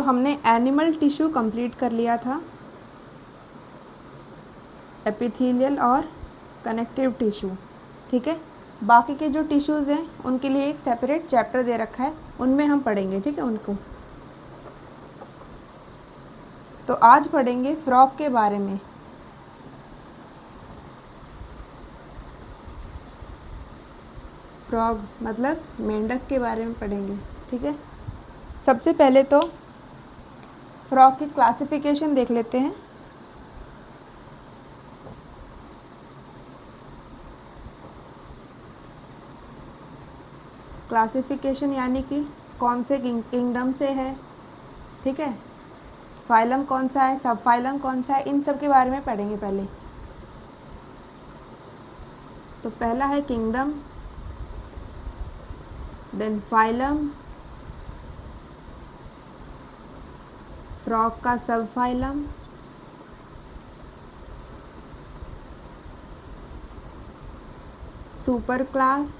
हमने animal tissue complete कर लिया था, एपिथेलियल और कनेक्टिव टिश्यू, ठीक है। बाकी के जो टिश्यूज़ हैं उनके लिए एक सेपरेट चैप्टर दे रखा है, उनमें हम पढ़ेंगे, ठीक है, उनको। तो आज पढ़ेंगे फ्रॉग के बारे में। फ्रॉग मतलब मेंढक के बारे में पढ़ेंगे, ठीक है। सबसे पहले तो फ्रॉग की क्लासिफिकेशन देख लेते हैं। क्लासिफिकेशन यानी कि कौन से किंगडम से है, ठीक है, फाइलम कौन सा है, सब फाइलम कौन सा है, इन सब के बारे में पढ़ेंगे पहले। तो पहला है किंगडम, देन फाइलम, फ्रॉग का सब फाइलम, सुपर क्लास,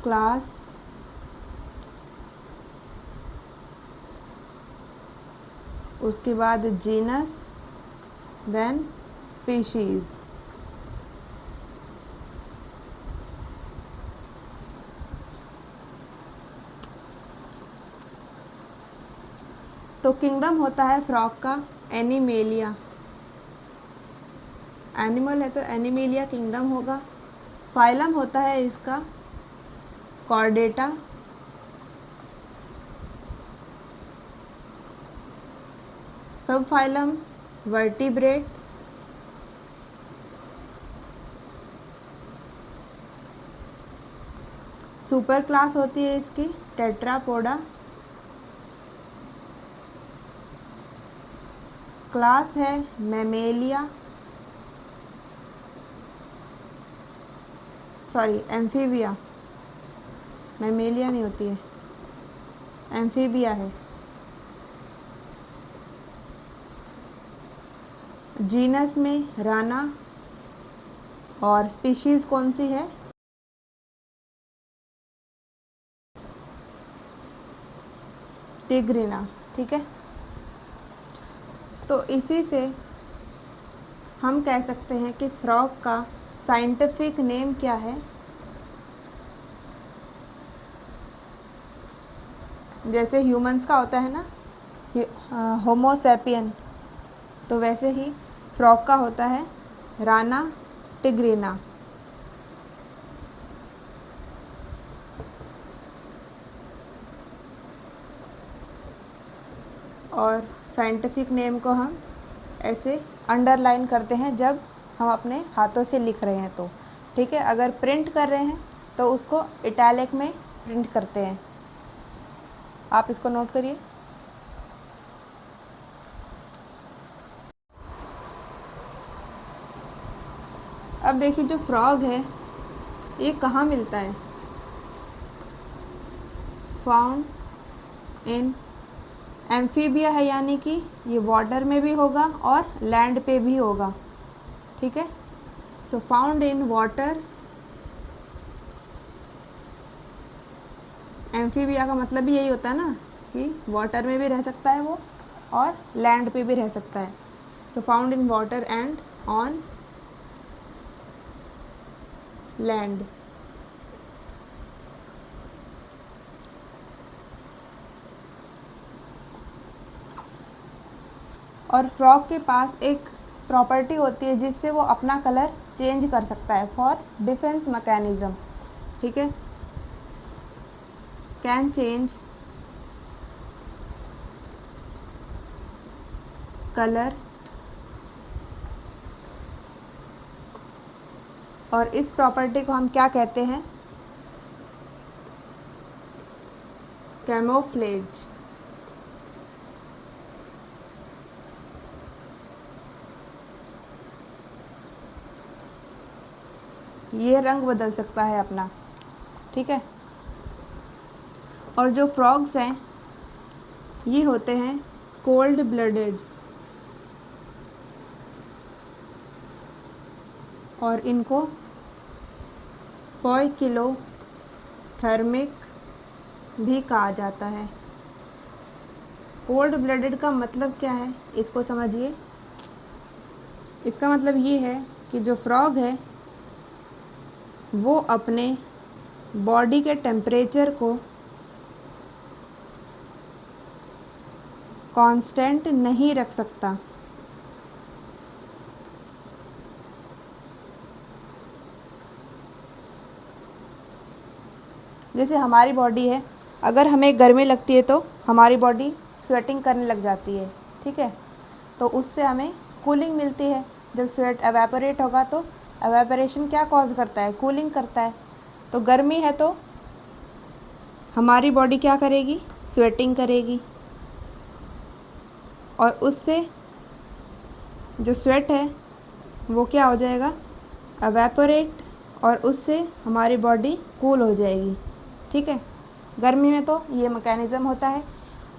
क्लास, उसके बाद जीनस, देन स्पीशीज़। तो किंगडम होता है फ्रॉग का एनिमेलिया, एनिमल है तो एनिमेलिया किंगडम होगा। फाइलम होता है इसका कॉर्डेटा, सब फाइलम वर्टिब्रेट, सुपर क्लास होती है इसकी टेट्रापोडा, क्लास है मैमेलिया, सॉरी एम्फीबिया, मैमेलिया नहीं होती है, एम्फीबिया है। जीनस में राना, और स्पीशीज़ कौन सी है, टिग्रिना, ठीक है। तो इसी से हम कह सकते हैं कि फ्रॉग का साइंटिफिक नेम क्या है। जैसे ह्यूमंस का होता है ना होमो सैपियन, तो वैसे ही फ्रॉग का होता है राना टिग्रिना। और साइंटिफिक नेम को हम ऐसे अंडरलाइन करते हैं जब हम अपने हाथों से लिख रहे हैं तो, ठीक है। अगर प्रिंट कर रहे हैं तो उसको इटैलिक में प्रिंट करते हैं। आप इसको नोट करिए। अब देखिए जो फ्रॉग है ये कहाँ मिलता है, फाउंड इन एम्फीबिया है, यानी कि ये वाटर में भी होगा और लैंड पे भी होगा, ठीक है। So found in water, amphibia का मतलब भी यही होता है ना कि वाटर में भी रह सकता है वो और लैंड पे भी रह सकता है। So found in water and on land. और फ्रॉग के पास एक प्रॉपर्टी होती है जिससे वो अपना कलर चेंज कर सकता है फॉर डिफेंस मैकेनिज्म, ठीक है। कैन चेंज कलर, और इस प्रॉपर्टी को हम क्या कहते हैं, कैमोफ्लेज। ये रंग बदल सकता है अपना, ठीक है। और जो फ्रॉग्स हैं ये होते हैं कोल्ड ब्लडेड, और इनको पर किलो थर्मिक भी कहा जाता है। कोल्ड ब्लडेड का मतलब क्या है, इसको समझिए। इसका मतलब ये है कि जो फ्रॉग है वो अपने बॉडी के टेम्परेचर को कांस्टेंट नहीं रख सकता। जैसे हमारी बॉडी है, अगर हमें गर्मी लगती है तो हमारी बॉडी स्वेटिंग करने लग जाती है, ठीक है, तो उससे हमें कूलिंग मिलती है। जब स्वेट एवेपोरेट होगा तो एवेपोरेशन क्या कॉज करता है, कूलिंग करता है। तो गर्मी है तो हमारी बॉडी क्या करेगी, स्वेटिंग करेगी, और उससे जो स्वेट है वो क्या हो जाएगा, एवेपोरेट, और उससे हमारी बॉडी कूल हो जाएगी, ठीक है। गर्मी में तो ये मैकेनिज़्म होता है।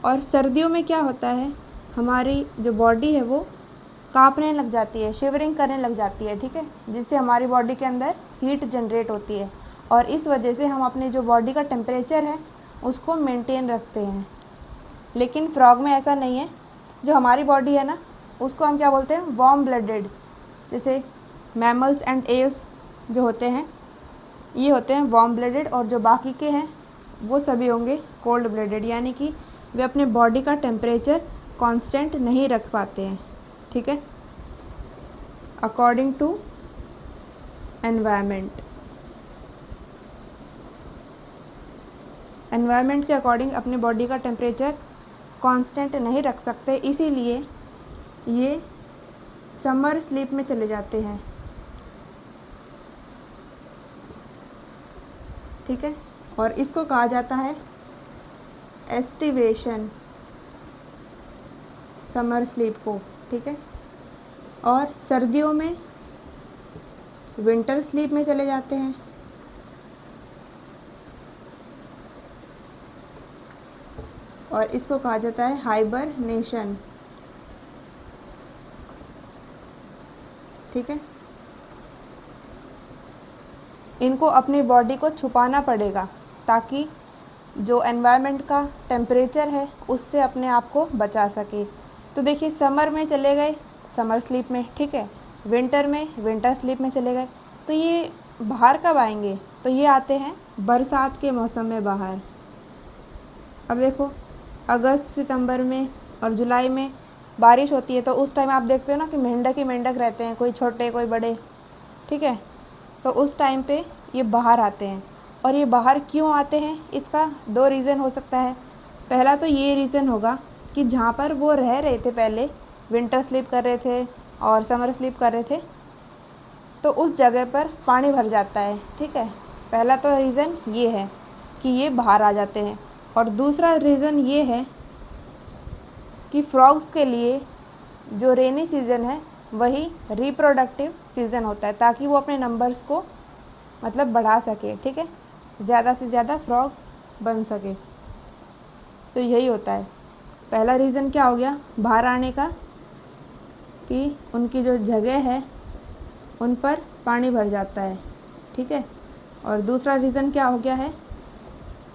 और सर्दियों में क्या होता है, हमारी जो बॉडी है वो कांपने लग जाती है, शिवरिंग करने लग जाती है, ठीक है, जिससे हमारी बॉडी के अंदर हीट जनरेट होती है, और इस वजह से हम अपने जो बॉडी का टेम्परेचर है उसको मेंटेन रखते हैं। लेकिन फ्रॉग में ऐसा नहीं है। जो हमारी बॉडी है ना, उसको हम क्या बोलते हैं, वार्म ब्लडेड। जैसे मैमल्स एंड एव्स जो होते हैं ये होते हैं वार्म ब्लडेड, और जो बाकी के हैं वो सभी होंगे कोल्ड ब्लडेड, यानी कि वे अपने बॉडी का टेम्परेचर कांस्टेंट नहीं रख पाते हैं, ठीक है, अकॉर्डिंग टू एनवायरनमेंट। एनवायरनमेंट के अकॉर्डिंग अपनी बॉडी का टेम्परेचर कांस्टेंट नहीं रख सकते, इसीलिए ये समर स्लीप में चले जाते हैं, ठीक है। और इसको कहा जाता है एस्टिवेशन, समर स्लीप को, ठीक है। और सर्दियों में विंटर स्लीप में चले जाते हैं। और इसको कहा जाता है हाइबरनेशन, ठीक है। इनको अपनी बॉडी को छुपाना पड़ेगा ताकि जो एनवायरनमेंट का टेम्परेचर है उससे अपने आप को बचा सके। तो देखिए, समर में चले गए समर स्लीप में, ठीक है, विंटर में विंटर स्लीप में चले गए, तो ये बाहर कब आएंगे, तो ये आते हैं बरसात के मौसम में बाहर। अब देखो, अगस्त सितंबर में और जुलाई में बारिश होती है, तो उस टाइम आप देखते हो ना कि मेंढक ही मेंढक रहते हैं, कोई छोटे कोई बड़े, ठीक है। तो उस टाइम पे ये बाहर आते हैं। और ये बाहर क्यों आते हैं, इसका दो रीज़न हो सकता है। पहला तो ये रीज़न होगा कि जहाँ पर वो रह रहे थे पहले, विंटर स्लीप कर रहे थे और समर स्लीप कर रहे थे, तो उस जगह पर पानी भर जाता है, ठीक है। पहला तो रीज़न ये है कि ये बाहर आ जाते हैं। और दूसरा रीज़न ये है कि फ्रॉग्स के लिए जो रेनी सीज़न है वही रिप्रोडक्टिव सीज़न होता है, ताकि वो अपने नंबर्स को मतलब बढ़ा सके, ठीक है, ज़्यादा से ज़्यादा फ्रॉग बन सके। तो यही होता है। पहला रीज़न क्या हो गया बाहर आने का, कि उनकी जो जगह है उन पर पानी भर जाता है, ठीक है। और दूसरा रीज़न क्या हो गया है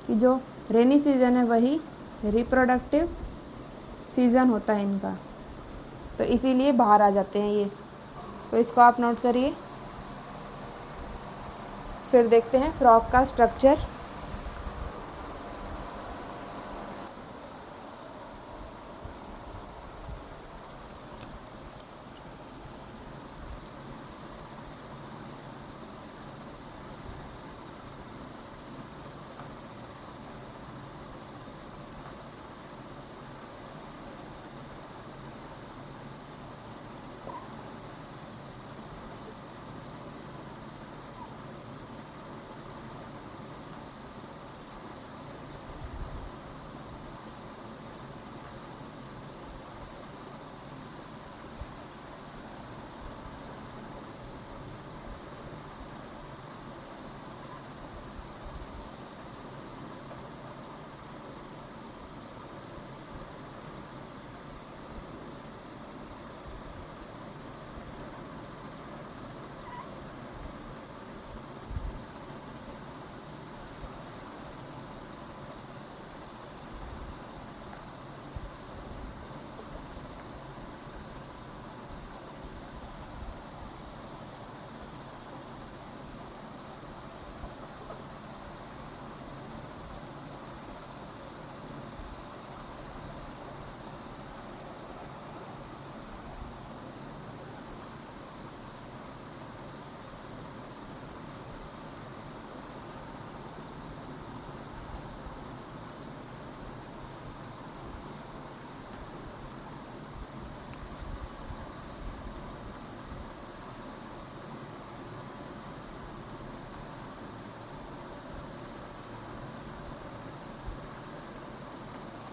कि जो रेनी सीज़न है वही रिप्रोडक्टिव सीज़न होता है इनका, तो इसीलिए बाहर आ जाते हैं ये। तो इसको आप नोट करिए। फिर देखते हैं फ्रॉग का स्ट्रक्चर।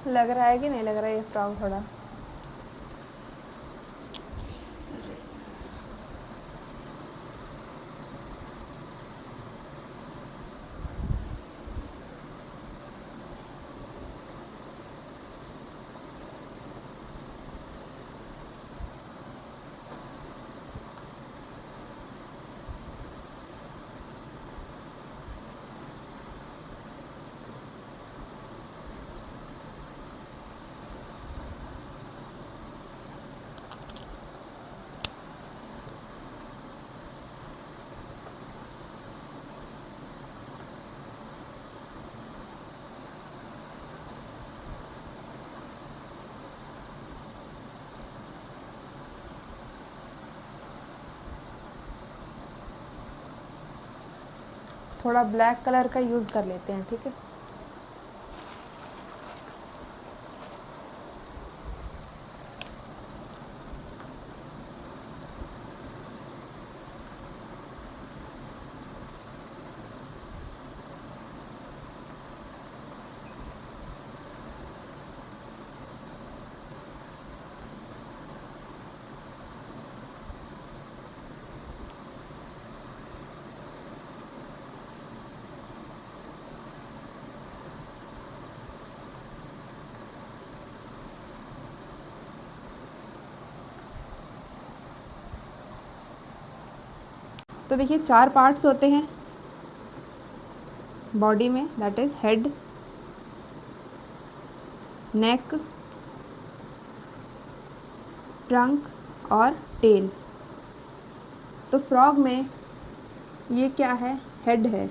लग रहा है कि नहीं लग रहा है ये फ्रॉक थोड़ा? थोड़ा ब्लैक कलर का यूज़ कर लेते हैं, ठीक है। तो देखिए 4 पार्ट्स होते हैं बॉडी में, that is head, neck, trunk और टेल। तो फ्रॉग में ये क्या है? हेड है,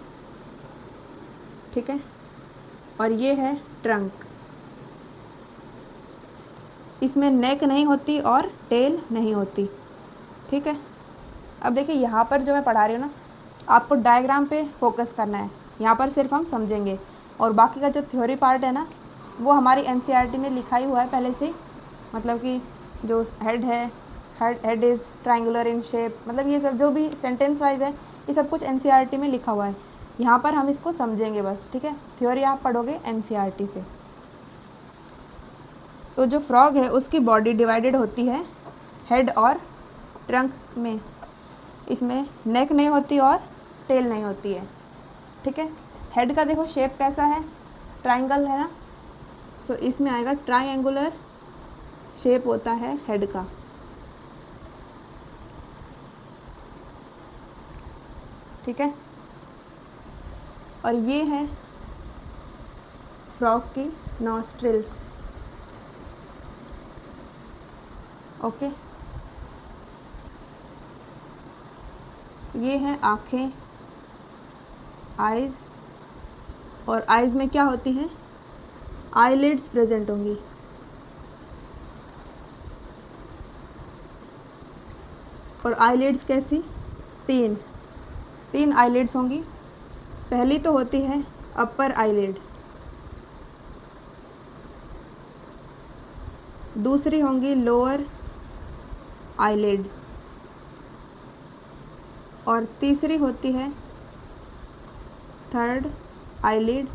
ठीक है, और ये है ट्रंक। इसमें नेक नहीं होती और टेल नहीं होती, ठीक है। अब देखिए यहाँ पर जो मैं पढ़ा रही हूँ ना, आपको डायग्राम पे फोकस करना है, यहाँ पर सिर्फ हम समझेंगे, और बाकी का जो थ्योरी पार्ट है ना, वो हमारी एनसीईआरटी में लिखा ही हुआ है पहले से। मतलब कि जो हेड है, head is triangular in shape, मतलब ये सब जो भी सेंटेंस वाइज है, ये सब कुछ एनसीईआरटी में लिखा हुआ है। यहाँ पर हम इसको समझेंगे बस, ठीक है। थ्योरी आप पढ़ोगे एनसीईआरटी से। तो जो फ्रॉग है उसकी बॉडी डिवाइडेड होती है हेड और ट्रंक में। इसमें नेक नहीं होती और टेल नहीं होती है, ठीक है। हेड का देखो शेप कैसा है, ट्रायंगल है ना, सो इसमें आएगा ट्रायंगुलर शेप होता है हेड का, ठीक है। और ये है फ्रॉग की नॉस्ट्रिल्स, ओके। ये है आँखें, आइज़, और आइज़ में क्या होती हैं? आईलिड्स प्रेजेंट होंगी, और आईलिड्स कैसी? तीन आईलिड्स होंगी। पहली तो होती है अपर आईलिड, दूसरी होंगी लोअर आईलिड, और तीसरी होती है थर्ड आईलिड।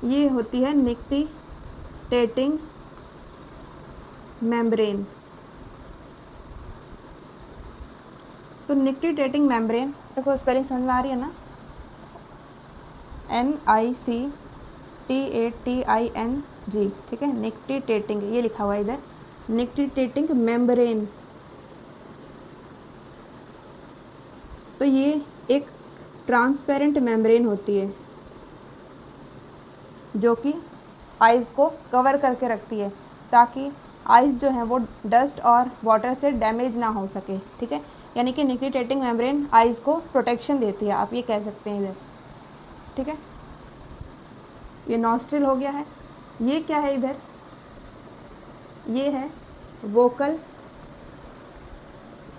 ये होती है निक्टिटेटिंग मेम्ब्रेन। तो निक्टिटेटिंग मेम्ब्रेन, देखो स्पेलिंग समझ में आ रही है ना? NICTATING, ठीक है। निक्टिटेटिंग ये लिखा हुआ है इधर, निक्टिटेटिंग मेम्ब्रेन। तो ये एक ट्रांसपेरेंट मेम्ब्रेन होती है जो कि आइज़ को कवर करके रखती है, ताकि आइज़ जो है वो डस्ट और वाटर से डैमेज ना हो सके, ठीक है। यानी कि निक्टिटेटिंग मेम्ब्रेन आइज़ को प्रोटेक्शन देती है, आप ये कह सकते हैं इधर, ठीक है। ये नॉस्ट्रिल हो गया है। ये क्या है इधर? ये है वोकल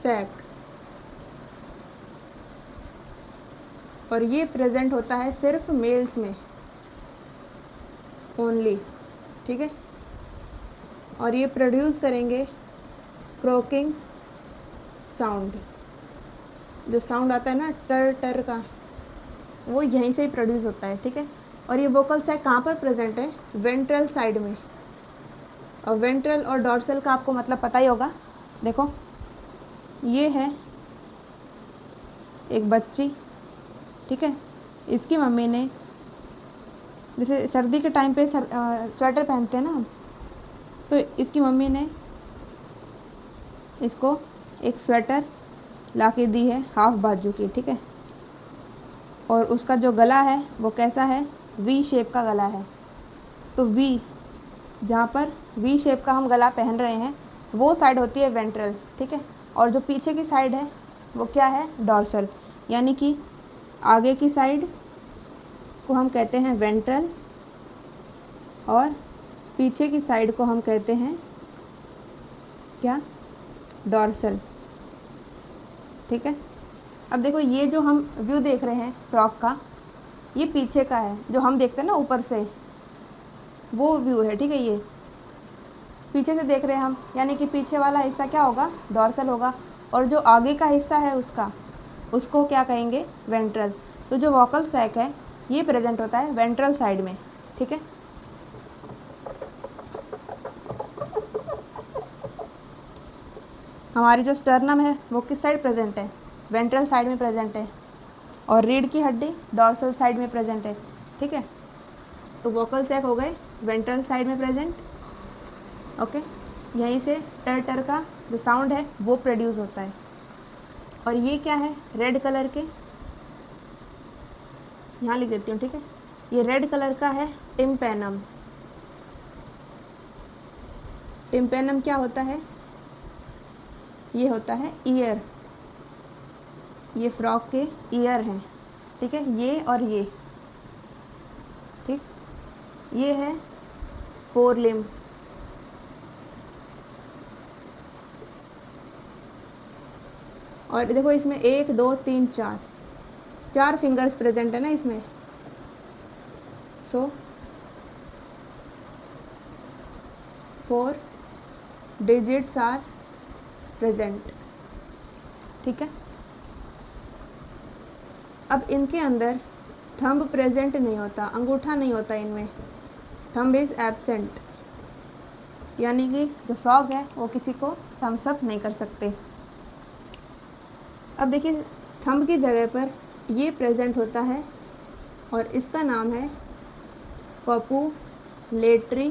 सैक, और ये प्रेजेंट होता है सिर्फ मेल्स में ओनली, ठीक है। और ये प्रोड्यूस करेंगे क्रोकिंग साउंड, जो साउंड आता है ना टर टर का, वो यहीं से ही प्रोड्यूस होता है, ठीक है। और ये वोकल सैक कहाँ पर प्रेजेंट है? वेंट्रल साइड में। और वेंट्रल और डॉर्सल का आपको मतलब पता ही होगा। देखो ये है एक बच्ची, ठीक है, इसकी मम्मी ने, जैसे सर्दी के टाइम पे स्वेटर पहनते हैं ना हम, तो इसकी मम्मी ने इसको एक स्वेटर ला के दी है हाफ बाजू की, ठीक है। और उसका जो गला है वो कैसा है? वी शेप का गला है। तो वी, जहाँ पर वी शेप का हम गला पहन रहे हैं वो साइड होती है वेंट्रल, ठीक है। और जो पीछे की साइड है वो क्या है? डॉर्सल। यानी कि आगे की साइड को हम कहते हैं वेंट्रल और पीछे की साइड को हम कहते हैं क्या? डॉर्सल, ठीक है। अब देखो ये जो हम व्यू देख रहे हैं फ्रॉक का, ये पीछे का है, जो हम देखते हैं ना ऊपर से, वो व्यू है, ठीक है। ये पीछे से देख रहे हैं हम, यानी कि पीछे वाला हिस्सा क्या होगा? डॉर्सल होगा। और जो आगे का हिस्सा है उसको क्या कहेंगे? वेंट्रल। तो जो वोकल सैक है ये प्रेजेंट होता है वेंट्रल साइड में, ठीक है। हमारी जो स्टर्नम है वो किस साइड प्रेजेंट है? वेंट्रल साइड में प्रेजेंट है। और रीढ़ की हड्डी डॉर्सल साइड में प्रेजेंट है, ठीक है। तो वोकल सैक हो गए वेंट्रल साइड में प्रेजेंट, ओके। यहीं से टर टर का जो साउंड है वो प्रोड्यूस होता है। और ये क्या है? रेड कलर के, यहाँ लिख देती हूँ, ठीक है। ये रेड कलर का है टिम्पेनम। टिम्पेनम क्या होता है? ये होता है ईयर। ये फ्रॉक के ईयर हैं, ठीक है, ये और ये, ठीक। ये है फोर लिम्ब। और देखो इसमें 1 2 3 4 फिंगर्स प्रेजेंट है ना इसमें। सो 4 डिजिट्स आर प्रेजेंट, ठीक है। अब इनके अंदर थंब प्रेजेंट नहीं होता, अंगूठा नहीं होता इनमें, थंब इज़ एब्सेंट। यानी कि जो फ्रॉग है वो किसी को थम्स अप नहीं कर सकते। अब देखिए थंब की जगह पर ये प्रेजेंट होता है और इसका नाम है कॉपुलेटरी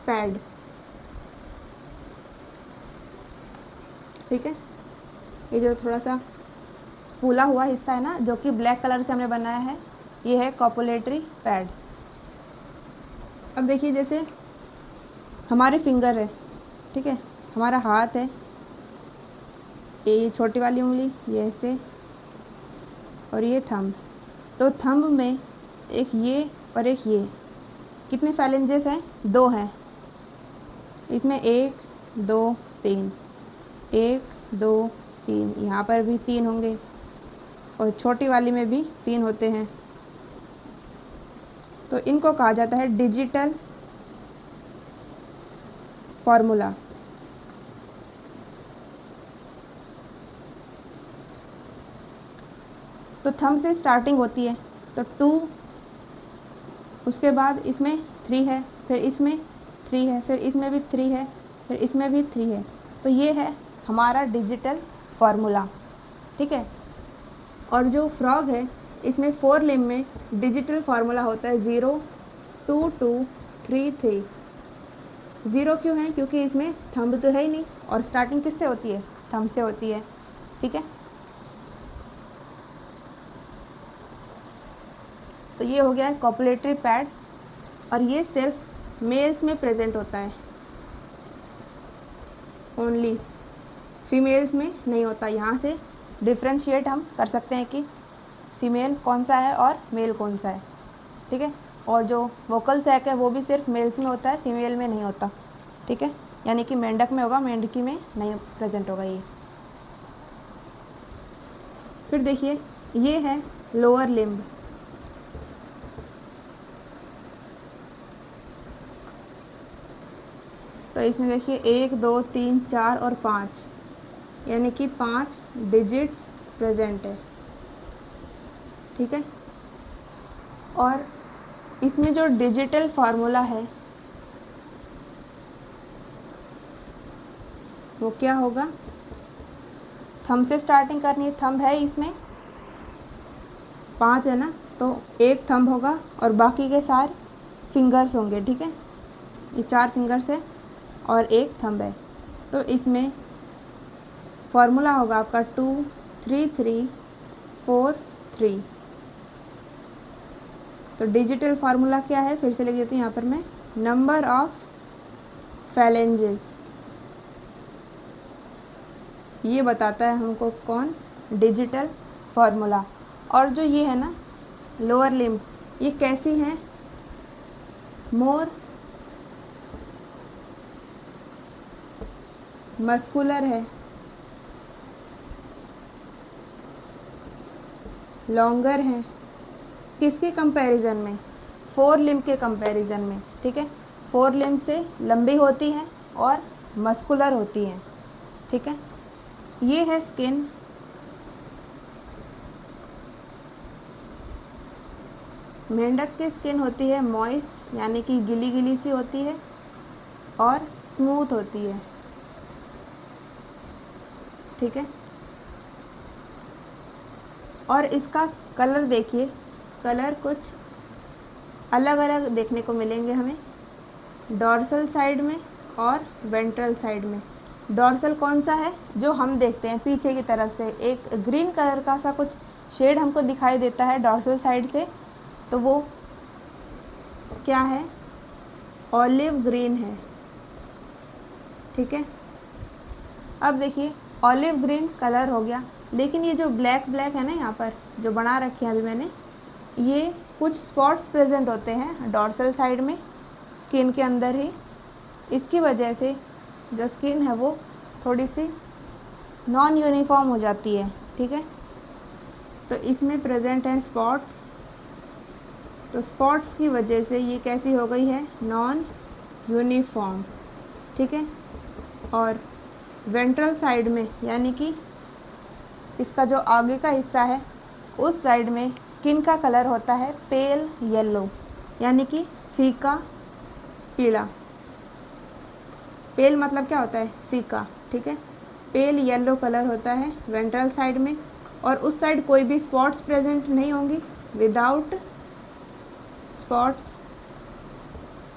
पैड, ठीक है। ये जो थोड़ा सा फूला हुआ हिस्सा है ना, जो कि ब्लैक कलर से हमने बनाया है, ये है कॉपुलेटरी पैड। अब देखिए जैसे हमारे फिंगर है, ठीक है, हमारा हाथ है, ये छोटी वाली उंगली, ये ऐसे, और ये थंब। तो थंब में एक ये और एक ये, कितने फैलेंजेस हैं? 2 हैं। इसमें 1 2 3, 1 2 3, यहाँ पर भी 3 होंगे और छोटी वाली में भी 3 होते हैं। तो इनको कहा जाता है डिजिटल फार्मूला। तो थंब से स्टार्टिंग होती है, तो 2, उसके बाद इसमें 3 है, फिर इसमें 3 है, फिर इसमें भी 3 है, फिर इसमें भी 3 है। तो ये है हमारा डिजिटल फार्मूला, ठीक है। और जो फ्रॉग है इसमें 4 लिम्ब में डिजिटल फार्मूला होता है 0 2 2 3 3। 0 क्यों है? क्योंकि इसमें थंब तो है ही नहीं, और स्टार्टिंग किससे होती है? थंब से होती है, ठीक है। तो ये हो गया है कॉपुलेटरी पैड, और ये सिर्फ मेल्स में प्रेजेंट होता है ओनली, फीमेल्स में नहीं होता। यहाँ से डिफ्रेंशिएट हम कर सकते हैं कि फीमेल कौन सा है और मेल कौन सा है, ठीक है। और जो वोकल सैक है वो भी सिर्फ मेल्स में होता है, फीमेल में नहीं होता, ठीक है। यानी कि मेंढक में होगा, मेंढकी में नहीं प्रेजेंट होगा ये। फिर देखिए ये है लोअर लिम्ब। तो इसमें देखिए 1 2 3 4 और 5, यानी कि 5 डिजिट्स प्रेजेंट है, ठीक है। और इसमें जो डिजिटल फार्मूला है वो क्या होगा, थंब से स्टार्टिंग करनी है। थंब है इसमें 5 है ना, तो एक थंब होगा और बाकी के सारे फिंगर्स होंगे, ठीक है। ये 4 फिंगर्स है और एक थंब है, तो इसमें फॉर्मूला होगा आपका 2 3 3 4 3। तो डिजिटल फार्मूला क्या है, फिर से लिख देती हूँ यहाँ पर मैं, नंबर ऑफ फैलेंजेस, ये बताता है हमको कौन, डिजिटल फार्मूला। और जो ये है ना लोअर लिम्ब, ये कैसी हैं, मोर मस्कुलर है, लॉन्गर है, किसके कंपैरिजन में, 4 लिम्ब के कंपैरिजन में, ठीक है। 4 लिम्ब से लंबी होती हैं और मस्कुलर होती हैं, ठीक है। ये है स्किन, मेंढक की स्किन होती है मॉइस्ट, यानी कि गीली गीली सी होती है और स्मूथ होती है, ठीक है। और इसका कलर देखिए, कलर कुछ अलग अलग देखने को मिलेंगे हमें डॉर्सल साइड में और वेंट्रल साइड में। डॉर्सल कौन सा है, जो हम देखते हैं पीछे की तरफ से एक ग्रीन कलर का सा कुछ शेड हमको दिखाई देता है डॉर्सल साइड से, तो वो क्या है, ऑलिव ग्रीन है, ठीक है। अब देखिए ऑलिव ग्रीन कलर हो गया, लेकिन ये जो ब्लैक ब्लैक है ना यहाँ पर जो बना रखे हैं अभी मैंने, ये कुछ स्पॉट्स प्रेजेंट होते हैं डॉर्सल साइड में स्किन के अंदर ही। इसकी वजह से जो स्किन है वो थोड़ी सी नॉन यूनिफॉर्म हो जाती है, ठीक है। तो इसमें प्रेजेंट हैं स्पॉट्स, तो स्पॉट्स की वजह से ये कैसी हो गई है, नॉन यूनिफॉर्म, ठीक है। और वेंट्रल साइड में, यानी कि इसका जो आगे का हिस्सा है उस साइड में स्किन का कलर होता है पेल येलो, यानी कि फीका पीला। पेल मतलब क्या होता है, फीका, ठीक है। पेल येलो कलर होता है वेंट्रल साइड में, और उस साइड कोई भी स्पॉट्स प्रेजेंट नहीं होंगी, विदाउट स्पॉट्स।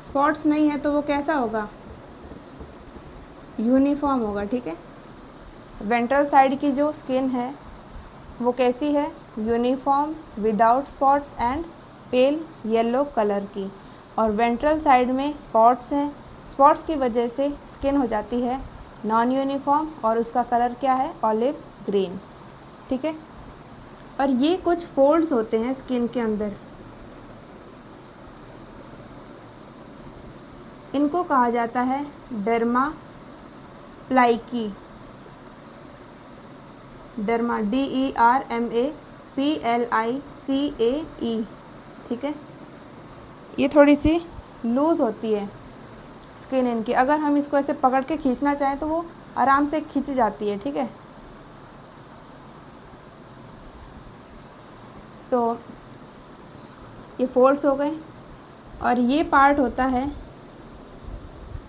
स्पॉट्स नहीं है तो वो कैसा होगा, यूनिफॉर्म होगा, ठीक है। वेंट्रल साइड की जो स्किन है वो कैसी है, uniform, without spots and pale yellow colour की। और वेंट्रल साइड में स्पॉट्स हैं, स्पॉट्स की वजह से स्किन हो जाती है नॉन यूनिफॉर्म और उसका कलर क्या है, ऑलिव ग्रीन, ठीक है। और ये कुछ फोल्ड्स होते हैं स्किन के अंदर, इनको कहा जाता है डर्मा प्लाइकी, डर्मा DERMAPLICAE, ठीक है। ये थोड़ी सी लूज़ होती है स्किन इनकी, अगर हम इसको ऐसे पकड़ के खींचना चाहें तो वो आराम से खिंच जाती है, ठीक है। तो ये फोल्ड्स हो गए। और ये पार्ट होता है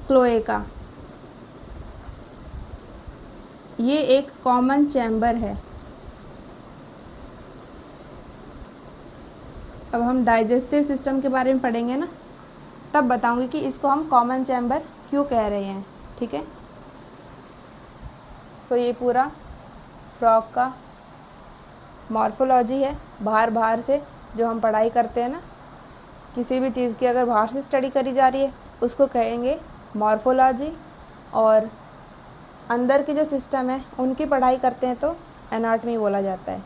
क्लोएका, ये एक कॉमन चैम्बर है। अब हम डाइजेस्टिव सिस्टम के बारे में पढ़ेंगे ना, तब बताऊंगी कि इसको हम कॉमन चैम्बर क्यों कह रहे हैं, ठीक है। सो ये पूरा फ्रॉग का मॉर्फोलॉजी है, बाहर बाहर से जो हम पढ़ाई करते हैं ना, किसी भी चीज़ की अगर बाहर से स्टडी करी जा रही है उसको कहेंगे मॉर्फोलॉजी, और अंदर की जो सिस्टम है उनकी पढ़ाई करते हैं तो एनाटॉमी बोला जाता है।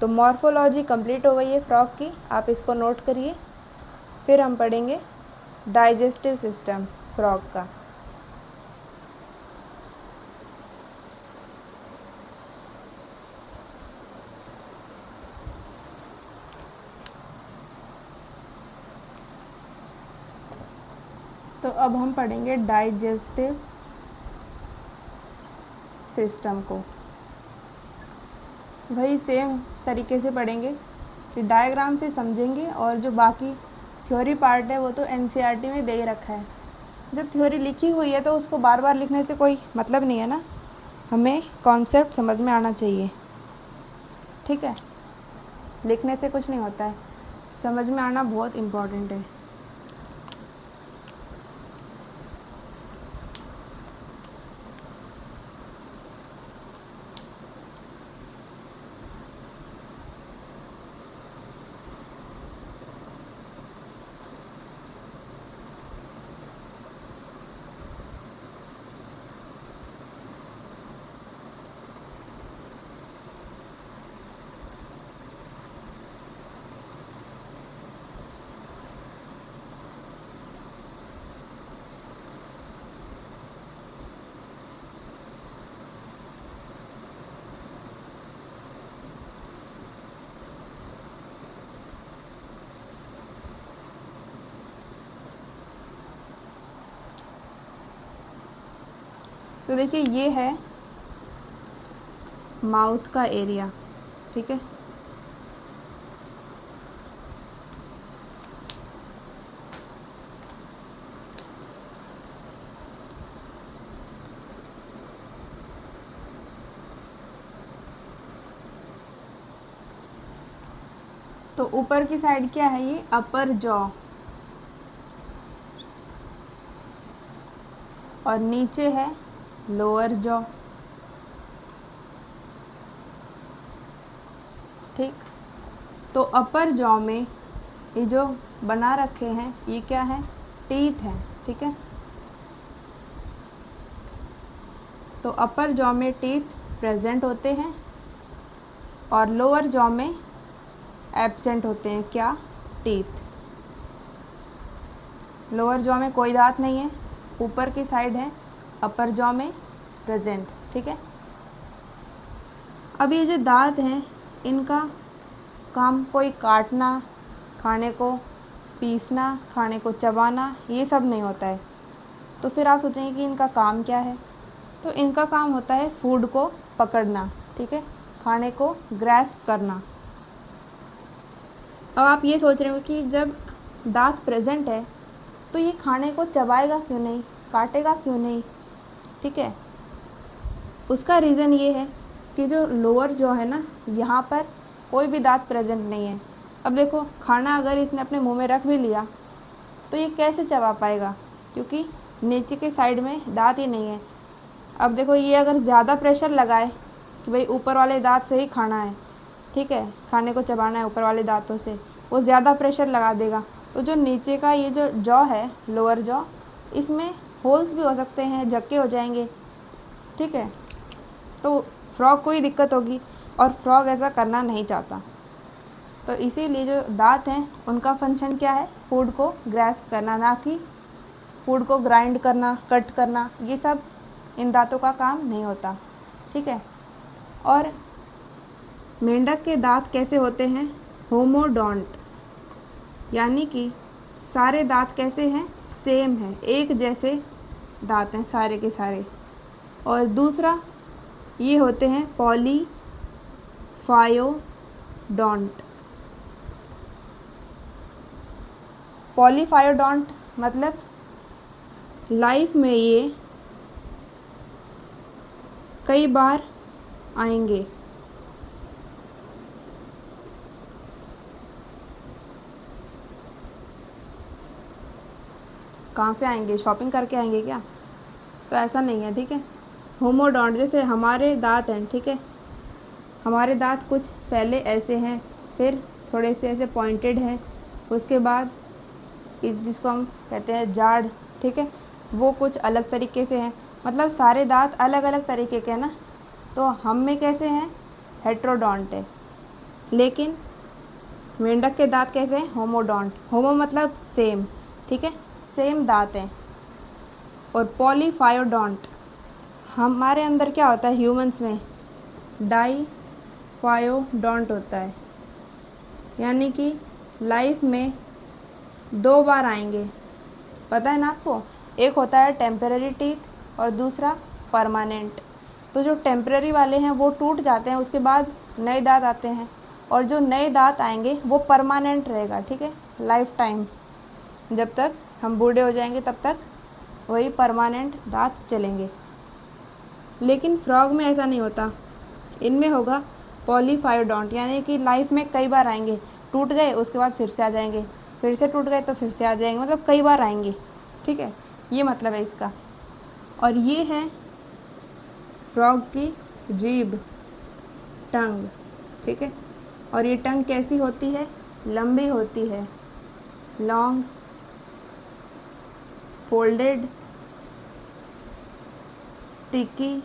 तो मॉर्फोलॉजी कंप्लीट हो गई है फ्रॉग की, आप इसको नोट करिए। फिर हम पढ़ेंगे डाइजेस्टिव सिस्टम फ्रॉग का। तो अब हम पढ़ेंगे डाइजेस्टिव सिस्टम को, वही सेम तरीके से पढ़ेंगे कि डायग्राम से समझेंगे, और जो बाकी थ्योरी पार्ट है वो तो एनसीईआरटी में दे ही रखा है। जब थ्योरी लिखी हुई है तो उसको बार बार लिखने से कोई मतलब नहीं है ना, हमें कॉन्सेप्ट समझ में आना चाहिए। ठीक है, लिखने से कुछ नहीं होता है, समझ में आना बहुत इम्पोर्टेंट है। तो देखिए ये है माउथ का एरिया। ठीक है, तो ऊपर की साइड क्या है, ये अपर जॉ, और नीचे है लोअर जॉ। ठीक, तो अपर जॉ में ये जो बना रखे हैं ये क्या है, टीथ हैं। ठीक है, तो अपर जॉ में टीथ प्रेजेंट होते हैं और लोअर जॉ में एब्सेंट होते हैं क्या, टीथ। लोअर जॉ में कोई दांत नहीं है, ऊपर की साइड है, अपर जॉ में प्रेजेंट। ठीक है, अब ये जो दांत हैं इनका काम कोई काटना, खाने को पीसना, खाने को चबाना, ये सब नहीं होता है। तो फिर आप सोचेंगे कि इनका काम क्या है, तो इनका काम होता है फूड को पकड़ना। ठीक है, खाने को ग्रैस्प करना। अब आप ये सोच रहे हो कि जब दांत प्रेजेंट है तो ये खाने को चबाएगा क्यों नहीं, काटेगा क्यों नहीं। ठीक है, उसका रीज़न ये है कि जो लोअर जॉ है ना, यहाँ पर कोई भी दांत प्रेजेंट नहीं है। अब देखो, खाना अगर इसने अपने मुंह में रख भी लिया तो ये कैसे चबा पाएगा, क्योंकि नीचे के साइड में दांत ही नहीं है। अब देखो, ये अगर ज़्यादा प्रेशर लगाए कि भाई ऊपर वाले दांत से ही खाना है, ठीक है, खाने को चबाना है ऊपर वाले दांतों से, वो ज़्यादा प्रेशर लगा देगा तो जो नीचे का ये जो जॉ है, लोअर जॉ, इसमें होल्स भी हो सकते हैं, झक्के हो जाएंगे। ठीक है, तो फ्रॉग को ही दिक्कत होगी और फ्रॉग ऐसा करना नहीं चाहता। तो इसीलिए जो दांत हैं उनका फंक्शन क्या है, फूड को ग्रैस्प करना, ना कि फूड को ग्राइंड करना, कट करना। ये सब इन दांतों का काम नहीं होता। ठीक है, और मेंढक के दांत कैसे होते हैं, होमोडोंट, यानी कि सारे दांत कैसे हैं, सेम है, एक जैसे दांत हैं सारे के सारे। और दूसरा, ये होते हैं पॉलीफायोडोंट। पॉलीफायोडोंट मतलब लाइफ में ये कई बार आएंगे। कहाँ से आएंगे, शॉपिंग करके आएंगे क्या, तो ऐसा नहीं है। ठीक है, होमोडोंट जैसे हमारे दांत हैं। ठीक है, हमारे दांत कुछ पहले ऐसे हैं, फिर थोड़े से ऐसे पॉइंटेड हैं, उसके बाद जिसको हम कहते हैं जाड़, ठीक है, वो कुछ अलग तरीके से हैं। मतलब सारे दांत अलग अलग तरीके के हैं ना। तो हम में कैसे हैं, हेट्रोडोंट है, लेकिन मेंढक के दांत कैसे हैं, होमोडोंट। होमो मतलब सेम, ठीक है, सेम दांत हैं। और पॉलीफायोडोंट, हमारे अंदर क्या होता है, ह्यूमंस में डाईफायोडोंट होता है, यानी कि लाइफ में 2 बार आएंगे। पता है ना आपको, एक होता है टेम्पररी टीथ और दूसरा परमानेंट। तो जो टेम्पररी वाले हैं वो टूट जाते हैं, उसके बाद नए दांत आते हैं, और जो नए दांत आएंगे वो परमानेंट रहेगा, ठीक है, लाइफ टाइम, जब तक हम बूढ़े हो जाएंगे तब तक वही परमानेंट दांत चलेंगे। लेकिन फ्रॉग में ऐसा नहीं होता, इनमें होगा पॉलीफायोडोंट, यानी कि लाइफ में कई बार आएंगे, टूट गए उसके बाद फिर से आ जाएंगे, फिर से टूट गए तो फिर से आ जाएंगे, मतलब कई बार आएंगे, ठीक है, ये मतलब है इसका। और ये है फ्रॉग की जीभ, टंग, ठीक है। और ये टंग कैसी होती है? लंबी होती है, long, folded, sticky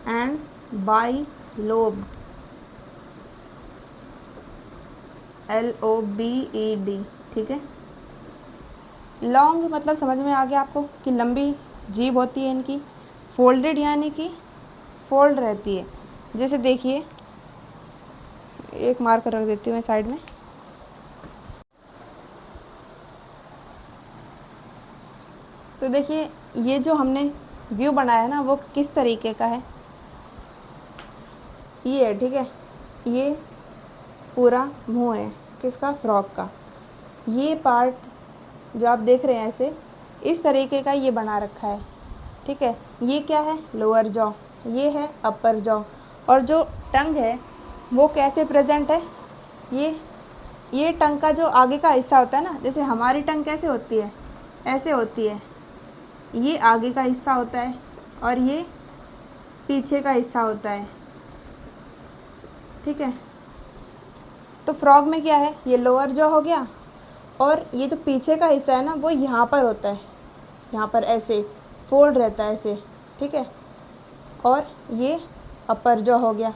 and by lobed, LOBED, ठीक है। लॉन्ग मतलब समझ में आ गया आपको कि लंबी जीभ होती है इनकी। फोल्डेड यानी कि फोल्ड रहती है, जैसे देखिए एक मार्कर रख देती हूँ मैं साइड में। तो देखिए ये जो हमने व्यू बनाया है ना वो किस तरीके का है, ये है, ठीक है, ये पूरा मुंह है किसका? फ्रॉग का। ये पार्ट जो आप देख रहे हैं ऐसे इस तरीके का ये बना रखा है, ठीक है। ये क्या है? लोअर जॉ, ये है अपर जॉ। और जो टंग है वो कैसे प्रेजेंट है? ये टंग का जो आगे का हिस्सा होता है ना, जैसे हमारी टंग कैसे होती है, ऐसे होती है, ये आगे का हिस्सा होता है और ये पीछे का हिस्सा होता है, ठीक है। तो फ्रॉग में क्या है? ये लोअर जॉ हो गया और ये जो पीछे का हिस्सा है ना वो यहाँ पर होता है, यहाँ पर ऐसे फोल्ड रहता है ऐसे, ठीक है। और ये अपर जॉ हो गया।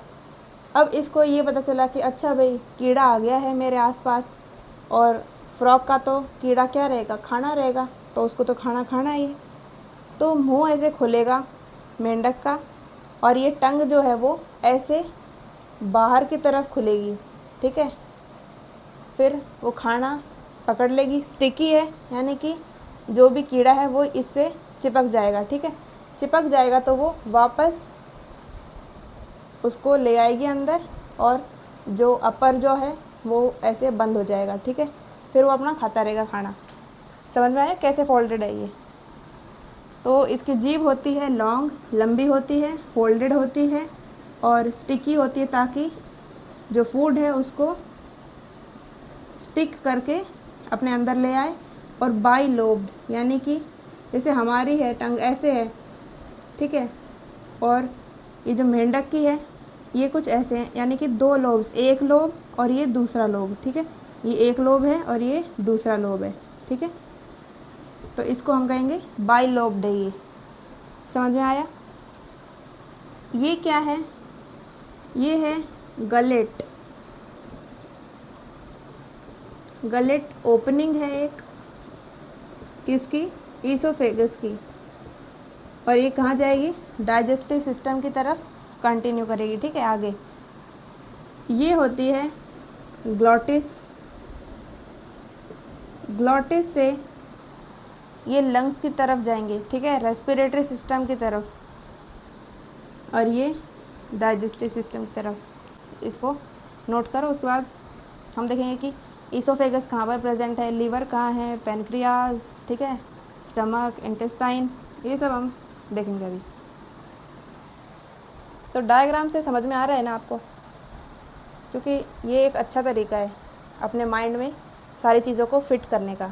अब इसको ये पता चला कि अच्छा भाई कीड़ा आ गया है मेरे आसपास, और फ्रॉग का तो कीड़ा क्या रहेगा? खाना रहेगा, तो उसको तो खाना खाना ही है। तो मुंह ऐसे खुलेगा मेंढक का और ये टंग जो है वो ऐसे बाहर की तरफ खुलेगी, ठीक है। फिर वो खाना पकड़ लेगी, स्टिकी है यानी कि जो भी कीड़ा है वो इस पे चिपक जाएगा, ठीक है। चिपक जाएगा तो वो वापस उसको ले आएगी अंदर और जो अपर जो है वो ऐसे बंद हो जाएगा, ठीक है। फिर वो अपना खाता रहेगा खाना। समझ में आया कैसे फोल्डेड है ये? तो इसकी जीभ होती है लॉन्ग, लंबी होती है, फोल्डेड होती है और स्टिकी होती है ताकि जो फूड है उसको स्टिक करके अपने अंदर ले आए। और बाई लोब्ड यानी कि जैसे हमारी है टंग ऐसे है, ठीक है, और ये जो मेंढक की है ये कुछ ऐसे हैं, यानी कि दो लोब्स, एक लोब और ये दूसरा लोब, ठीक है। ये एक लोब है और ये दूसरा लोब है, ठीक है। तो इसको हम कहेंगे बाई लोब्ड है ये। समझ में आया? ये क्या है? ये है गलेट। गलेट ओपनिंग है एक किसकी? ईसोफेगस की। और ये कहाँ जाएगी? डाइजेस्टिव सिस्टम की तरफ कंटिन्यू करेगी, ठीक है, आगे। ये होती है ग्लॉटिस। ग्लॉटिस से ये लंग्स की तरफ जाएंगे, ठीक है, रेस्पिरेटरी सिस्टम की तरफ, और ये डाइजेस्टिव सिस्टम की तरफ। इसको नोट करो। उसके बाद हम देखेंगे कि ईसोफेगस कहाँ पर प्रेजेंट है, लीवर कहाँ है, पेनक्रियाज, ठीक है, स्टमक, इंटेस्टाइन, ये सब हम देखेंगे अभी। तो डायग्राम से समझ में आ रहा है ना आपको? क्योंकि ये एक अच्छा तरीका है अपने माइंड में सारी चीज़ों को फिट करने का।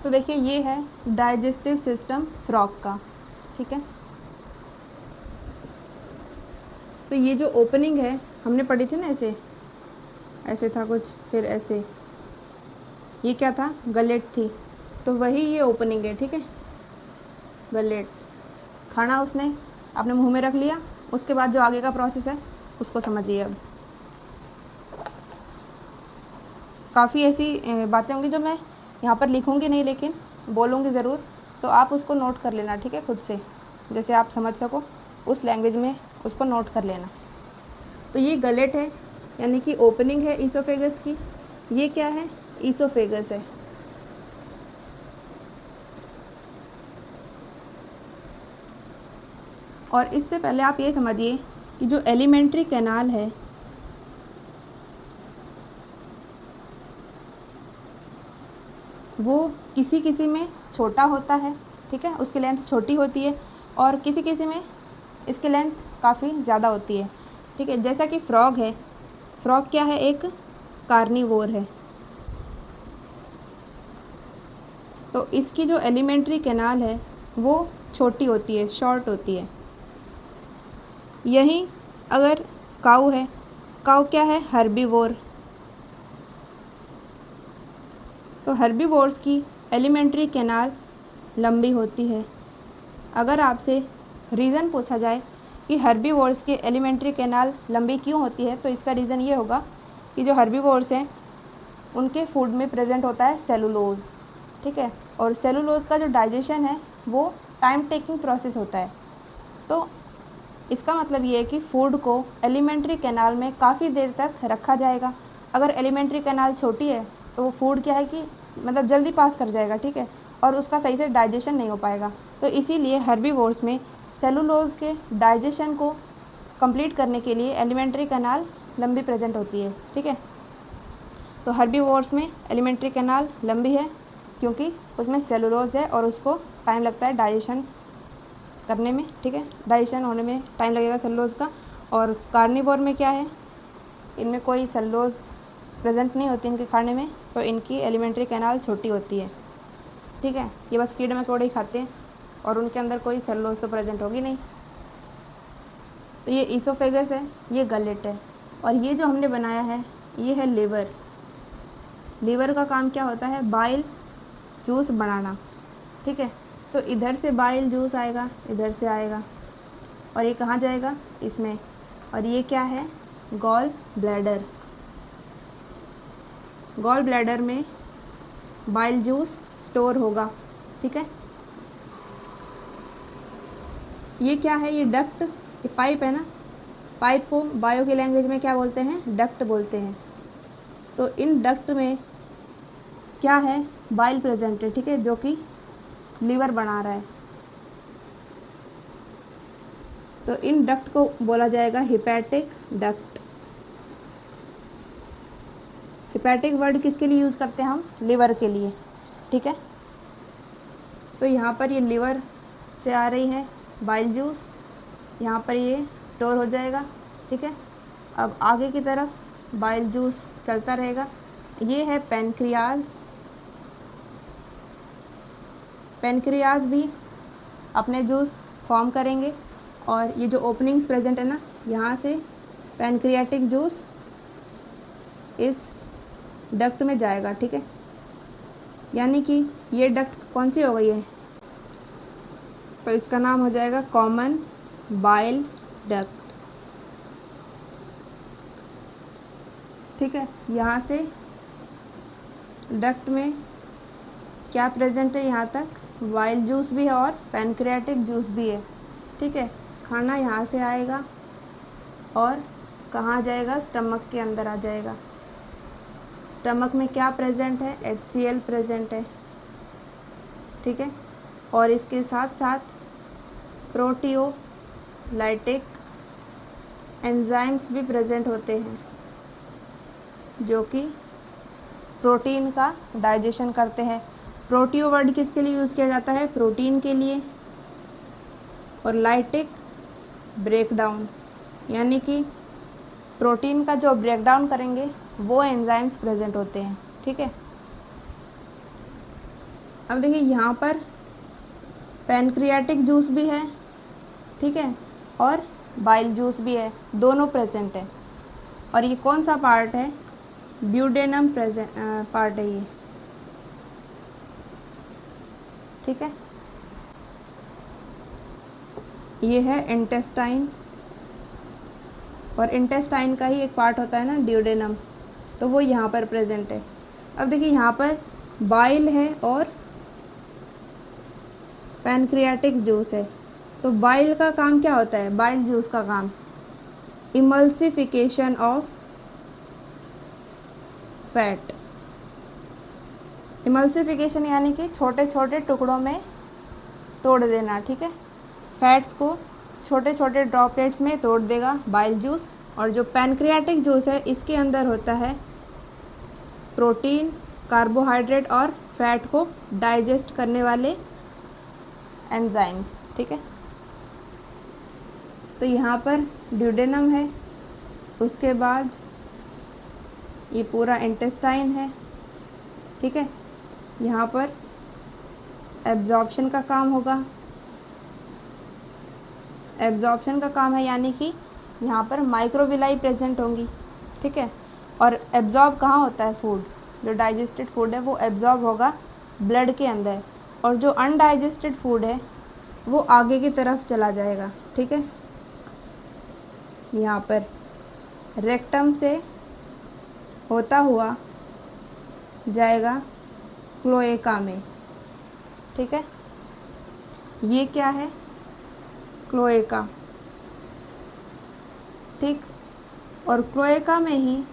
तो देखिए ये है डाइजेस्टिव सिस्टम फ्रॉग का, ठीक है। तो ये जो ओपनिंग है हमने पढ़ी थी ना, ऐसे ऐसे था कुछ, फिर ऐसे, ये क्या था, गलेट थी, तो वही ये ओपनिंग है, ठीक है। गलेट, खाना उसने अपने मुंह में रख लिया, उसके बाद जो आगे का प्रोसेस है उसको समझिए। अब काफ़ी ऐसी बातें होंगी जो मैं यहाँ पर लिखूँगी नहीं, लेकिन बोलूँगी ज़रूर, तो आप उसको नोट कर लेना, ठीक है, खुद से, जैसे आप समझ सको उस लैंग्वेज में उसको नोट कर लेना। तो ये गलेट है, यानी कि ओपनिंग है ईसोफेगस की। ये क्या है, ईसोफेगस है। और इससे पहले आप ये समझिए कि जो एलिमेंट्री कैनाल है वो किसी किसी में छोटा होता है, ठीक है, उसकी लेंथ छोटी होती है, और किसी किसी में इसकी लेंथ काफ़ी ज़्यादा होती है, ठीक है। जैसा कि फ्रॉग है, फ्रॉग क्या है, एक कार्निवोर है, तो इसकी जो एलिमेंट्री कैनाल है वो छोटी होती है, शॉर्ट होती है। यहीं अगर काऊ है, काऊ क्या है, हर्बीवोर, तो हर्बीवोर्स की एलिमेंट्री कैनाल लंबी होती है। अगर आपसे रीज़न पूछा जाए कि हर्बीवोर्स की एलिमेंट्री कैनाल लंबी क्यों होती है, तो इसका रीज़न ये होगा कि जो हर्बीवोर्स हैं उनके फूड में प्रेजेंट होता है सेलुलोज, ठीक है, और सेलुलोज का जो डाइजेशन है वो टाइम टेकिंग प्रोसेस होता है। तो इसका मतलब ये है कि फूड को एलिमेंट्री कैनाल में काफ़ी देर तक रखा जाएगा। अगर एलिमेंट्री कैनाल छोटी है तो वो फूड क्या है कि मतलब जल्दी पास कर जाएगा, ठीक है, और उसका सही से डाइजेशन नहीं हो पाएगा। तो इसीलिए हर्बीवोर्स में सेलुलोज के डाइजेशन को कंप्लीट करने के लिए एलिमेंट्री कैनाल लंबी प्रेजेंट होती है, ठीक है। तो हर्बीवोर्स में एलिमेंट्री कैनाल लंबी है क्योंकि उसमें सेलुलोज है और उसको टाइम लगता है डाइजेशन करने में, ठीक है, डाइजेशन होने में टाइम लगेगा सेलुलोज का। और कार्निवोर में क्या है, इनमें कोई सेलुलोज प्रेजेंट नहीं होती इनके खाने में, तो इनकी एलिमेंट्री कैनाल छोटी होती है, ठीक है। ये बस कीड़े मकोड़े ही खाते हैं और उनके अंदर कोई सेलुलोज तो प्रेजेंट होगी नहीं। तो ये ईसोफेगस है, ये गलेट है, और ये जो हमने बनाया है ये है लिवर। लीवर का काम क्या होता है, बाइल जूस बनाना, ठीक है। तो इधर से बाइल जूस आएगा, इधर से आएगा, और ये कहाँ जाएगा, इसमें, और ये क्या है, गॉल ब्लैडर। गॉल ब्लैडर में बाइल जूस स्टोर होगा, ठीक है। ये क्या है, ये डक्ट, ये पाइप है ना, पाइप को बायो की लैंग्वेज में क्या बोलते हैं, डक्ट बोलते हैं। तो इन डक्ट में क्या है, बाइल प्रेजेंट है, ठीक है, जो कि लीवर बना रहा है। तो इन डक्ट को बोला जाएगा हिपैटिक डक्ट। हिपैटिक वर्ड किसके लिए यूज़ करते हैं हम, लिवर के लिए, ठीक है। तो यहाँ पर ये लिवर से आ रही है बाइल जूस, यहाँ पर ये स्टोर हो जाएगा, ठीक है। अब आगे की तरफ बाइल जूस चलता रहेगा। ये है पैनक्रियाज। पैनक्रियाज भी अपने जूस फॉर्म करेंगे, और ये जो ओपनिंग्स प्रेजेंट है ना, यहाँ से पैनक्रियाटिक जूस इस डक्ट में जाएगा, ठीक है। यानी कि ये डक्ट कौन सी हो गई है, तो इसका नाम हो जाएगा कॉमन बाइल डक्ट, ठीक है। यहाँ से डक्ट में क्या प्रेजेंट है, यहाँ तक बाइल जूस भी है और पैनक्रियाटिक जूस भी है, ठीक है। खाना यहाँ से आएगा और कहाँ जाएगा, स्टमक के अंदर आ जाएगा। स्टमक में क्या प्रेजेंट है, HCl प्रेजेंट है, ठीक है। और इसके साथ साथ प्रोटियोलाइटिक एंजाइम्स भी प्रेजेंट होते हैं जो कि प्रोटीन का डाइजेशन करते हैं। प्रोटियो वर्ड किसके लिए यूज़ किया जाता है, प्रोटीन के लिए। और लाइटिक ब्रेकडाउन, यानी कि प्रोटीन का जो ब्रेकडाउन करेंगे वो एंजाइम्स प्रेजेंट होते हैं, ठीक है। अब देखिए यहाँ पर पैनक्रियाटिक जूस भी है, ठीक है, और बाइल जूस भी है, दोनों प्रेजेंट है। और ये कौन सा पार्ट है? ड्यूडेनम पार्ट है ये, ठीक है। ये है इंटेस्टाइन, और इंटेस्टाइन का ही एक पार्ट होता है ना ड्यूडेनम, तो वो यहाँ पर प्रेजेंट है। अब देखिए यहाँ पर बाइल है और पैनक्रियाटिक जूस है। तो बाइल का काम क्या होता है? बाइल जूस का काम इमल्सिफिकेशन ऑफ फैट। इमल्सिफिकेशन यानी कि छोटे छोटे टुकड़ों में तोड़ देना, ठीक है। फैट्स को छोटे छोटे ड्रॉपलेट्स में तोड़ देगा बाइल जूस। और जो पैनक्रियाटिक जूस है इसके अंदर होता है प्रोटीन, कार्बोहाइड्रेट और फैट को डाइजेस्ट करने वाले एंजाइम्स, ठीक है। तो यहाँ पर ड्यूडेनम है, उसके बाद ये पूरा इंटेस्टाइन है, ठीक है। यहाँ पर एब्जॉर्प्शन का काम होगा। एब्जॉर्प्शन का काम है यानी कि यहाँ पर माइक्रोविलाई प्रेजेंट होंगी, ठीक है। और एब्जॉर्ब कहाँ होता है? फूड, जो डाइजेस्टेड फूड है वो एब्जॉर्ब होगा ब्लड के अंदर, और जो अनडाइजेस्टेड फूड है वो आगे की तरफ चला जाएगा, ठीक है। यहाँ पर रेक्टम से होता हुआ जाएगा क्लोएका में, ठीक है। ये क्या है? क्लोएका, ठीक। और क्लोएका में ही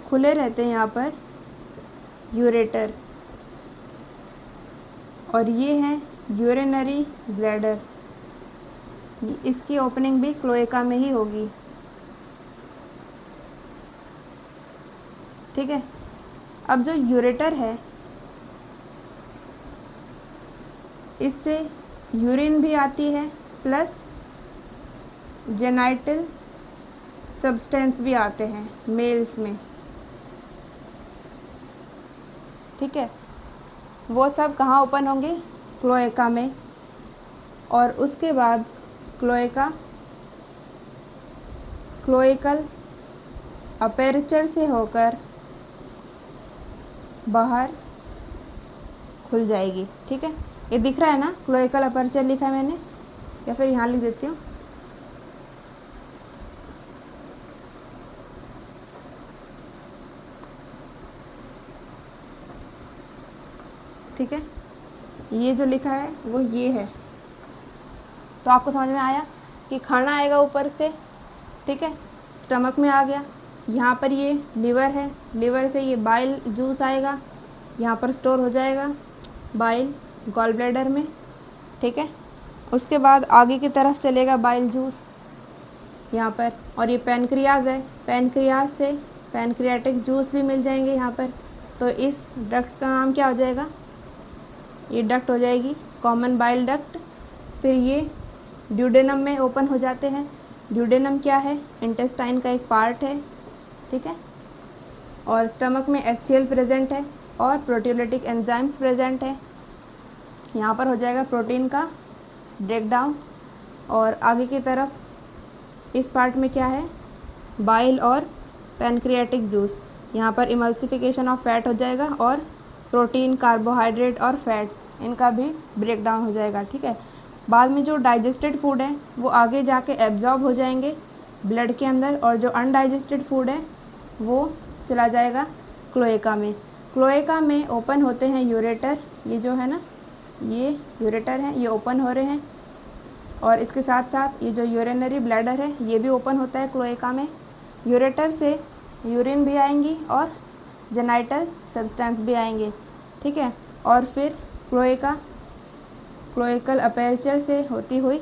खुले रहते हैं यहाँ पर यूरेटर, और ये है यूरिनरी ब्लैडर। इसकी ओपनिंग भी क्लोएका में ही होगी, ठीक है। अब जो यूरेटर है इससे यूरिन भी आती है प्लस जेनाइटल सब्सटेंस भी आते हैं मेल्स में, ठीक है। वो सब कहाँ ओपन होंगे? क्लोएका में। और उसके बाद क्लोएकल अपेरचर से होकर बाहर खुल जाएगी, ठीक है। ये दिख रहा है ना, क्लोएकल अपर्चर लिखा है मैंने, या फिर यहाँ लिख देती हूँ, ठीक है। ये जो लिखा है वो ये है। तो आपको समझ में आया कि खाना आएगा ऊपर से, ठीक है, स्टमक में आ गया। यहाँ पर ये लिवर है, लिवर से ये बाइल जूस आएगा, यहाँ पर स्टोर हो जाएगा बाइल गॉल ब्लैडर में, ठीक है। उसके बाद आगे की तरफ चलेगा बाइल जूस यहाँ पर। और ये पैनक्रियाज है, पैनक्रियाज से पैनक्रियाटिक जूस भी मिल जाएंगे यहाँ पर। तो इस डक्ट का नाम क्या हो जाएगा? ये डक्ट हो जाएगी कॉमन बाइल डक्ट। फिर ये ड्यूडेनम में ओपन हो जाते हैं। ड्यूडेनम क्या है? इंटेस्टाइन का एक पार्ट है, ठीक है। और स्टमक में HCl प्रेजेंट है और प्रोटियोलिटिक एंजाइम्स प्रेजेंट है। यहाँ पर हो जाएगा प्रोटीन का ब्रेकडाउन। और आगे की तरफ इस पार्ट में क्या है? बाइल और पैनक्रियाटिक जूस। यहाँ पर इमल्सिफिकेशन ऑफ फैट हो जाएगा और प्रोटीन, कार्बोहाइड्रेट और फैट्स इनका भी ब्रेकडाउन हो जाएगा, ठीक है। बाद में जो डाइजेस्टेड फूड है वो आगे जाके एब्जॉर्ब हो जाएंगे ब्लड के अंदर, और जो अनडाइजेस्टेड फूड है वो चला जाएगा क्लोएका में। क्लोएका में ओपन होते हैं यूरेटर, ये जो है ना, ये यूरेटर हैं, ये ओपन हो रहे हैं। और इसके साथ साथ ये जो यूरिनरी ब्लैडर है ये भी ओपन होता है क्लोएका में। यूरेटर से यूरिन भी आएंगी और जेनाइटल सब्सटेंस भी आएंगे, ठीक है। और फिर क्लोएकल अपेरचर से होती हुई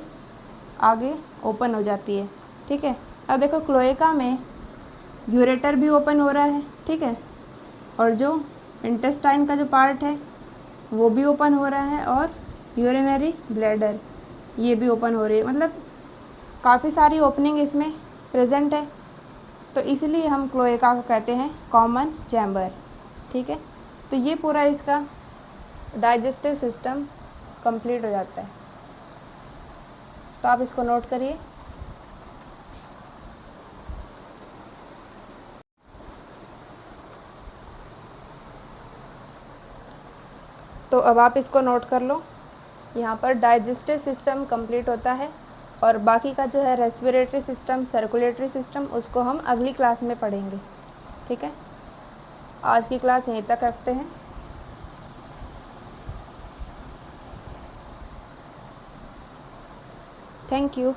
आगे ओपन हो जाती है, ठीक है। अब देखो क्लोएका में यूरेटर भी ओपन हो रहा है, ठीक है। और जो इंटेस्टाइन का जो पार्ट है वो भी ओपन हो रहा है, और यूरिनरी ब्लैडर ये भी ओपन हो रही है। मतलब काफ़ी सारी ओपनिंग इसमें प्रेजेंट है, तो इसलिए हम क्लोएका को कहते हैं कॉमन चैम्बर, ठीक है। तो ये पूरा इसका डाइजेस्टिव सिस्टम कंप्लीट हो जाता है। तो आप इसको नोट करिए। तो अब आप इसको नोट कर लो, यहाँ पर डाइजेस्टिव सिस्टम कंप्लीट होता है और बाकी का जो है रेस्पिरेटरी सिस्टम, सर्कुलेटरी सिस्टम, उसको हम अगली क्लास में पढ़ेंगे। ठीक है, आज की क्लास यहीं तक रखते हैं। Thank you.